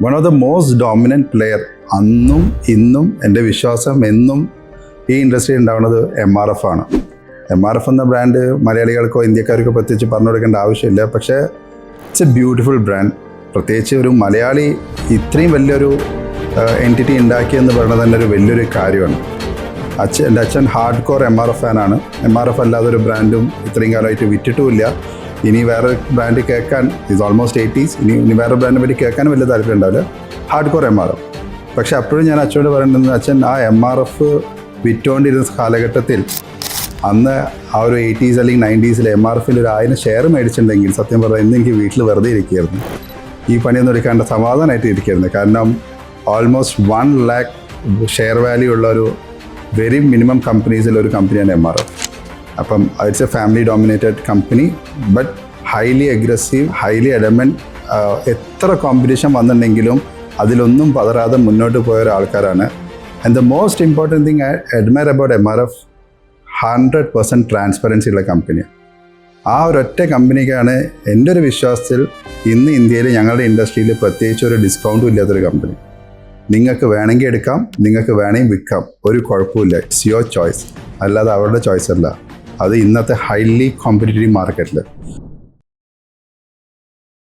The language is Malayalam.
One of the most dominant player അന്നും ഇന്നും എൻ്റെ വിശ്വാസം എന്നും ഈ ഇൻഡസ്ട്രി ഉണ്ടാവുന്നത് MRF ആണ്. MRF എന്ന ബ്രാൻഡ് മലയാളികൾക്കോ ഇന്ത്യക്കാർക്കോ പ്രത്യേകിച്ച് പറഞ്ഞു കൊടുക്കേണ്ട ആവശ്യമില്ല. പക്ഷേ ഇറ്റ്സ് എ ബ്യൂട്ടിഫുൾ ബ്രാൻഡ്. പ്രത്യേകിച്ച് ഒരു മലയാളി ഇത്രയും വലിയൊരു എൻറ്റിറ്റി ഉണ്ടാക്കിയെന്ന് പറയുന്നത് തന്നെ ഒരു വലിയൊരു കാര്യമാണ്. എൻ്റെ അച്ഛൻ ഹാർഡ് കോർ MRF ഫാനാണ്. MRF അല്ലാതെ ഒരു ബ്രാൻഡും ഇത്രയും കാലമായിട്ട് വിറ്റിട്ടുമില്ല. ഇനി വേറെ ബ്രാൻഡ് കേൾക്കാൻ ഇത് ഓൾമോസ്റ്റ് 80s, ഇനി വേറെ ബ്രാൻഡിനെ പറ്റി കേൾക്കാനും വലിയ താല്പര്യം ഉണ്ടാവില്ല. Hard core MRF. പക്ഷേ അപ്പോഴും ഞാൻ അച്ഛനോട് പറയുന്നത്, അച്ഛൻ ആ MRF വിറ്റുകൊണ്ടിരുന്ന കാലഘട്ടത്തിൽ അന്ന് ആ ഒരു 80s അല്ലെങ്കിൽ 90s MRFിൽ ഒരു 1000 ഷെയർ മേടിച്ചിട്ടുണ്ടെങ്കിൽ സത്യം പറഞ്ഞാൽ ഇന്ന് എനിക്ക് വീട്ടിൽ വെറുതെ ഇരിക്കുകയായിരുന്നു. ഈ പണിയൊന്നും എടുക്കാണ്ട് സമാധാനമായിട്ട് ഇരിക്കുകയായിരുന്നു. കാരണം ഓൾമോസ്റ്റ് 1 lakh ഷെയർ വാല്യൂ ഉള്ള ഒരു വെരി മിനിമം കമ്പനീസിലൊരു കമ്പനിയാണ് MRF. അപ്പം it's a family dominated company, but highly aggressive, highly element. എത്ര കോമ്പറ്റീഷൻ വന്നിട്ടുണ്ടെങ്കിലും അതിലൊന്നും പതറാതെ മുന്നോട്ട് പോയ ഒരാൾക്കാരാണ്. And the most important thing I admire about MRF, 100% transparency ഉള്ള കമ്പനിയാണ്. ആ ഒരൊറ്റ കമ്പനിക്കാണ് എൻ്റെ ഒരു വിശ്വാസത്തിൽ ഇന്ന് ഇന്ത്യയിൽ ഞങ്ങളുടെ ഇൻഡസ്ട്രിയിൽ പ്രത്യേകിച്ച് ഒരു ഡിസ്കൗണ്ടും ഇല്ലാത്തൊരു കമ്പനി. നിങ്ങൾക്ക് വേണമെങ്കിൽ എടുക്കാം, നിങ്ങൾക്ക് വേണമെങ്കിൽ വിൽക്കാം, ഒരു കുഴപ്പമില്ല. ഇറ്റ്സ് യുവർ ചോയ്സ്, അല്ലാതെ അവരുടെ ചോയ്സ് അല്ല. അത് ഇന്നത്തെ ഹൈലി കോമ്പറ്റീറ്റീവ് മാർക്കറ്റിൽ